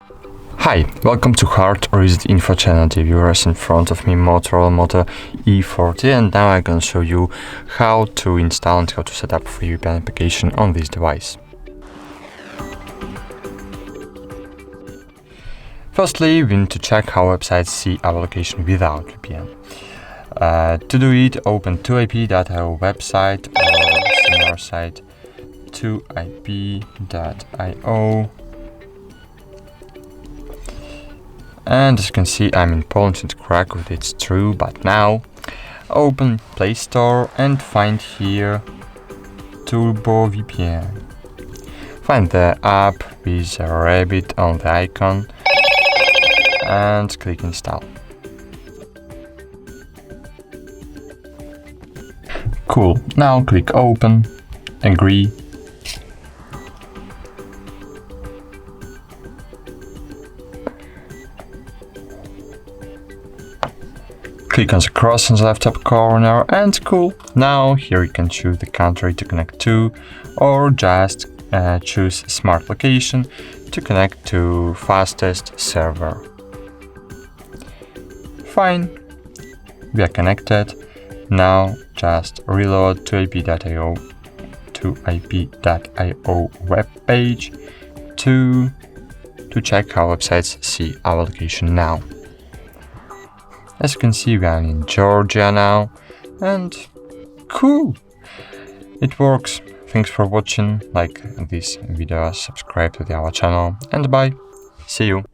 Hi, welcome to HardReset.Info channel. The viewers in front of me, Motorola Moto E40, and now I'm gonna show you how to install and how to set up free VPN application on this device. Firstly, we need to check how websites see our location without VPN. To do it, open 2ip.io website or similar site 2ip.io. And as you can see, I'm in Poland, it's Krakow, it's true, but now open Play Store and find here Turbo VPN. Find the app with a rabbit on the icon and click install. Cool, now click open, agree. Click on the cross in the left top corner and cool. Now here you can choose the country to connect to, or just choose smart location to connect to fastest server. Fine, we are connected. Now just reload to ip.io web page to check how websites see our location now. As you can see, we are in Georgia now, and cool! It works. Thanks for watching, like this video, subscribe to our channel, and bye! See you!